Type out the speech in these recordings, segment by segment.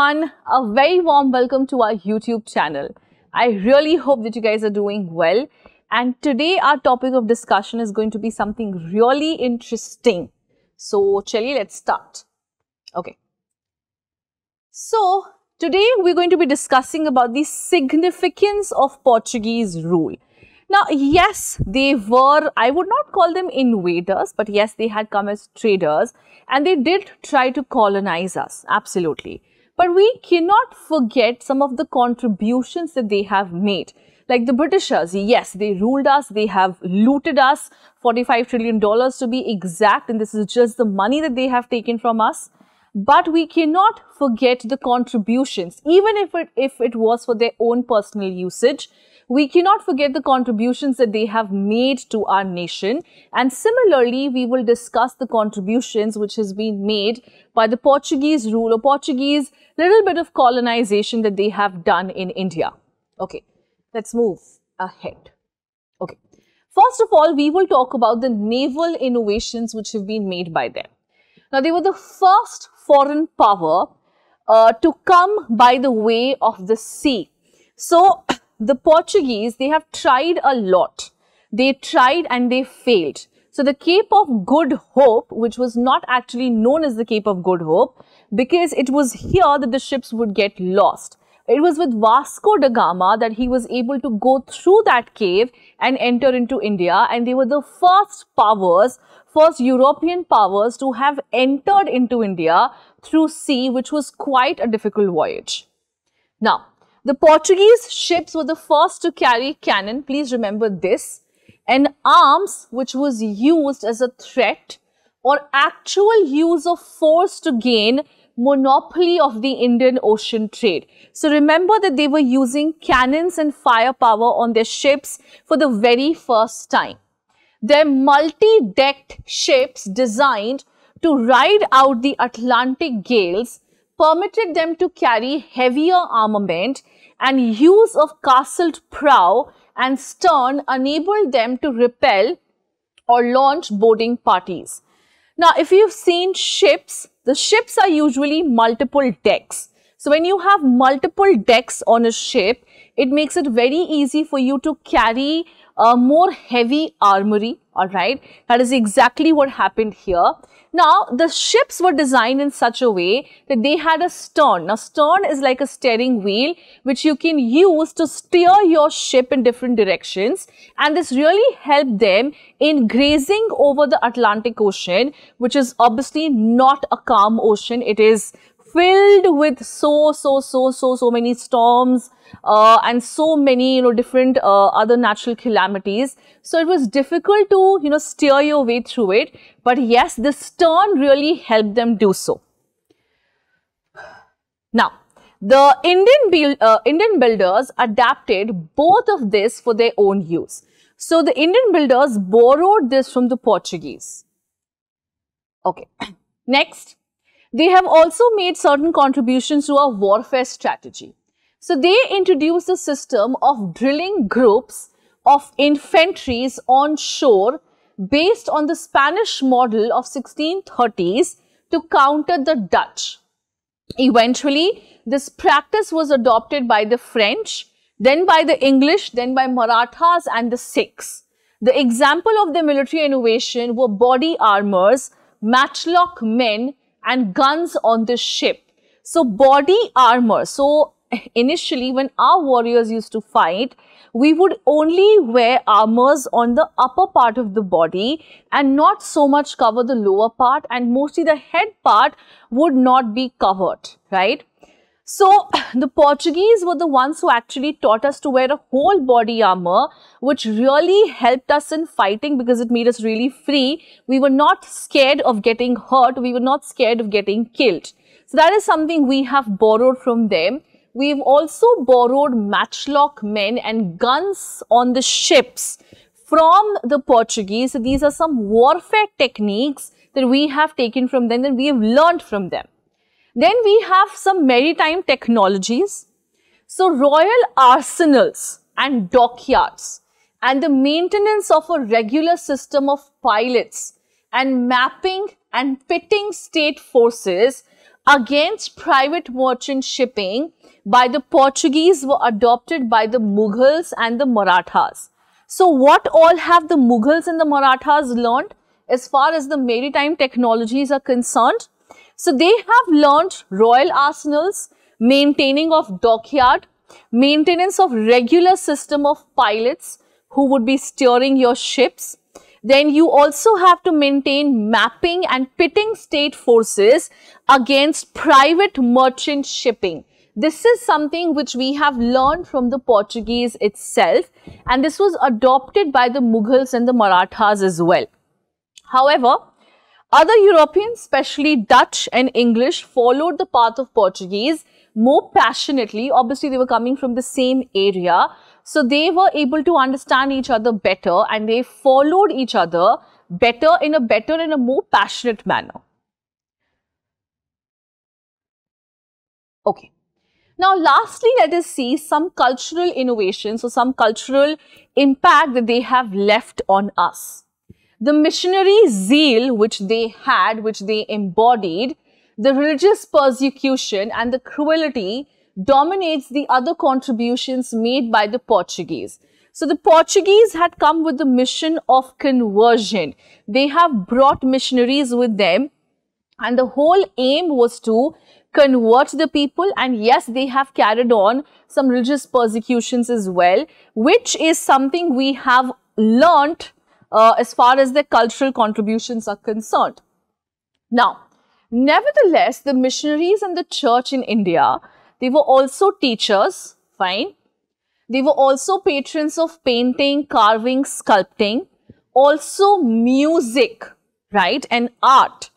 everyone, a very warm welcome to our YouTube channel. I really hope that you guys are doing well, and today our topic of discussion is going to be something really interesting. So chaliye, let's start. Okay. So today we're going to be discussing about the significance of Portuguese rule. Now, yes, they were, I would not call them invaders, but yes, they had come as traders and they did try to colonize us, absolutely. But we cannot forget some of the contributions that they have made. Like the Britishers, yes, they ruled us, they have looted us, $45 trillion to be exact, and this is just the money that they have taken from us. But we cannot forget the contributions, even if it was for their own personal usage. We cannot forget the contributions that they have made to our nation, and similarly we will discuss the contributions which has been made by the Portuguese rule or Portuguese little bit of colonization that they have done in India. Okay, let's move ahead. Okay, first of all, we will talk about the naval innovations which have been made by them. Now, they were the first foreign power to come by the way of the sea. So the Portuguese, they have tried a lot. They tried and they failed. So the Cape of Good Hope, which was not actually known as the Cape of Good Hope, because it was here that the ships would get lost. It was with Vasco da Gama that he was able to go through that cave and enter into India, and they were the first European powers to have entered into India through sea, which was quite a difficult voyage. Now, the Portuguese ships were the first to carry cannon, please remember this, and arms which was used as a threat or actual use of force to gain monopoly of the Indian Ocean trade. So remember that they were using cannons and firepower on their ships for the very first time. Their multi-decked ships designed to ride out the Atlantic gales permitted them to carry heavier armament, and use of castled prow and stern enabled them to repel or launch boarding parties. Now, if you've seen ships, the ships are usually multiple decks. So when you have multiple decks on a ship, it makes it very easy for you to carry more heavy armory, alright. That is exactly what happened here. Now, the ships were designed in such a way that they had a stern. Now, stern is like a steering wheel which you can use to steer your ship in different directions, and this really helped them in grazing over the Atlantic Ocean, which is obviously not a calm ocean. It is filled with so many storms and so many different other natural calamities. So it was difficult to steer your way through it, but yes, the stern really helped them do so. Now, the Indian builders adapted both of this for their own use. So the Indian builders borrowed this from the Portuguese. Okay, next. They have also made certain contributions to our warfare strategy. So they introduced a system of drilling groups of infantries on shore based on the Spanish model of 1630s to counter the Dutch. Eventually, this practice was adopted by the French, then by the English, then by Marathas and the Sikhs. The example of the military innovation were body armors, matchlock men, and guns on the ship. So body armor. So initially when our warriors used to fight, we would only wear armors on the upper part of the body and not so much cover the lower part, and mostly the head part would not be covered, right? So the Portuguese were the ones who actually taught us to wear a whole body armor, which really helped us in fighting because it made us really free. We were not scared of getting hurt. We were not scared of getting killed. So that is something we have borrowed from them. We've also borrowed matchlock men and guns on the ships from the Portuguese. So these are some warfare techniques that we have taken from them and we have learned from them. Then we have some maritime technologies. So royal arsenals and dockyards and the maintenance of a regular system of pilots and mapping and pitting state forces against private merchant shipping by the Portuguese were adopted by the Mughals and the Marathas. So what all have the Mughals and the Marathas learned as far as the maritime technologies are concerned? So they have learned royal arsenals, maintaining of dockyard, maintenance of regular system of pilots who would be steering your ships. Then you also have to maintain mapping and pitting state forces against private merchant shipping. This is something which we have learned from the Portuguese itself, and this was adopted by the Mughals and the Marathas as well. However, other Europeans, especially Dutch and English, followed the path of Portuguese more passionately. Obviously, they were coming from the same area, so they were able to understand each other better and they followed each other in a more passionate manner. Okay. Now, lastly, let us see some cultural innovations or some cultural impact that they have left on us. The missionary zeal which they had, which they embodied, the religious persecution and the cruelty dominates the other contributions made by the Portuguese. So the Portuguese had come with the mission of conversion. They have brought missionaries with them, and the whole aim was to convert the people. And yes, they have carried on some religious persecutions as well, which is something we have learnt as far as their cultural contributions are concerned. Now, nevertheless, the missionaries and the church in India, they were also teachers, fine. They were also patrons of painting, carving, sculpting, also music, right, and art.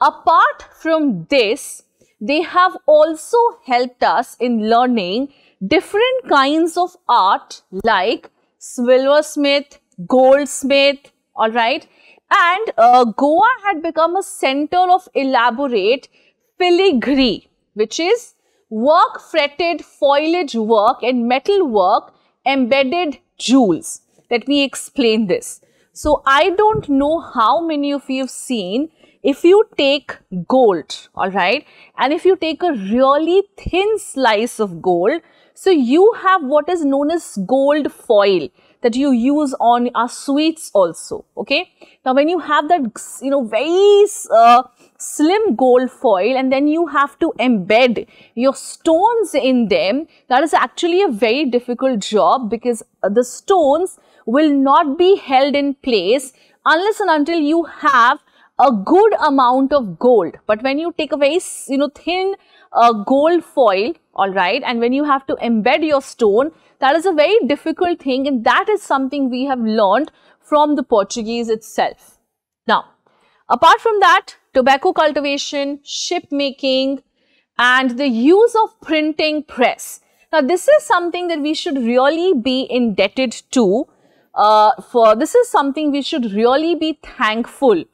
Apart from this, they have also helped us in learning different kinds of art like silversmith, goldsmith, all right. And Goa had become a center of elaborate filigree, which is work fretted foliage work and metal work, embedded jewels. Let me explain this. So I don't know how many of you have seen, if you take gold, all right, and if you take a really thin slice of gold, so you have what is known as gold foil that you use on our sweets also, okay. Now, when you have that, very slim gold foil and then you have to embed your stones in them, that is actually a very difficult job, because the stones will not be held in place unless and until you have a good amount of gold. But when you take a very, thin gold foil, all right, and when you have to embed your stone, that is a very difficult thing, and that is something we have learned from the Portuguese itself. Now, apart from that, tobacco cultivation, ship making, and the use of printing press. Now, this is something that we should really be indebted to. This is something we should really be thankful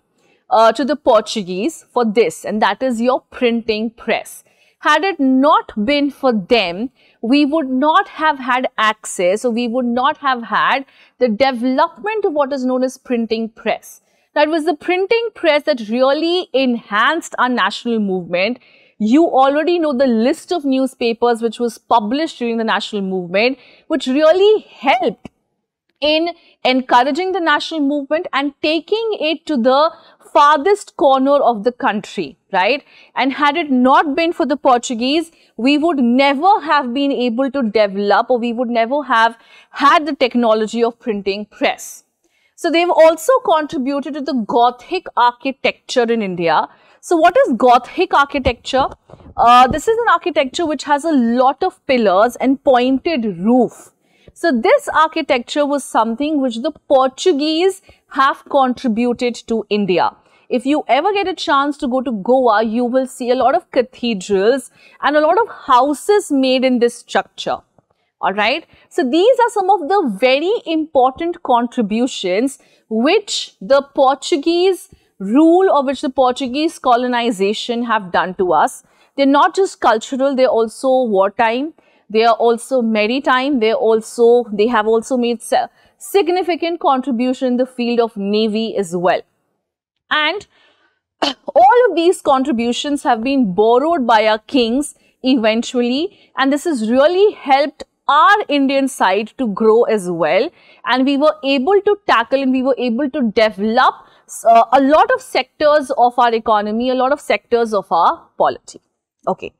to the Portuguese for this, and that is your printing press. Had it not been for them, we would not have had access, or we would not have had the development of what is known as printing press. That was the printing press that really enhanced our national movement. You already know the list of newspapers which was published during the national movement, which really helped in encouraging the national movement and taking it to the farthest corner of the country, right? And had it not been for the Portuguese, we would never have been able to develop, or we would never have had the technology of printing press. So they've also contributed to the Gothic architecture in India. So what is Gothic architecture? This is an architecture which has a lot of pillars and pointed roof. So this architecture was something which the Portuguese have contributed to India. If you ever get a chance to go to Goa, you will see a lot of cathedrals and a lot of houses made in this structure. Alright, so these are some of the very important contributions which the Portuguese rule, or which the Portuguese colonization have done to us. They're not just cultural, they're also wartime, they are also maritime, they have also made significant contribution in the field of navy as well. And All of these contributions have been borrowed by our kings eventually, and this has really helped our Indian side to grow as well, and we were able to tackle and we were able to develop a lot of sectors of our economy, a lot of sectors of our polity. Okay.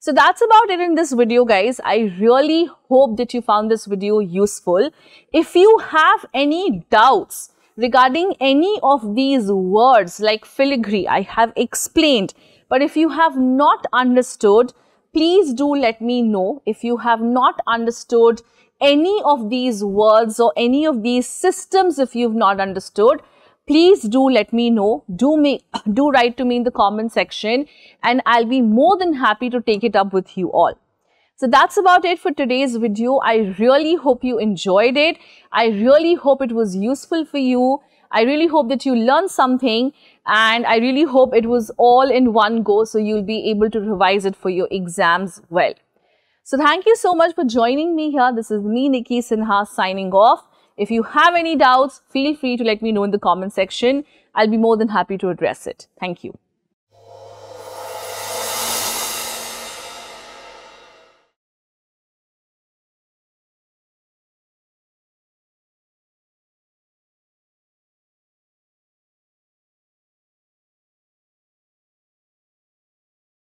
So that's about it in this video, guys. I really hope that you found this video useful. If you have any doubts regarding any of these words like filigree, I have explained. But if you have not understood, please do let me know. If you have not understood any of these words or any of these systems, if you've not understood, please do let me know. Do write to me in the comment section, and I'll be more than happy to take it up with you all. So that's about it for today's video. I really hope you enjoyed it. I really hope it was useful for you. I really hope that you learned something, and I really hope it was all in one go so you'll be able to revise it for your exams well. So thank you so much for joining me here. This is me, Nikki Sinha, signing off. If you have any doubts, feel free to let me know in the comment section. I'll be more than happy to address it. Thank you.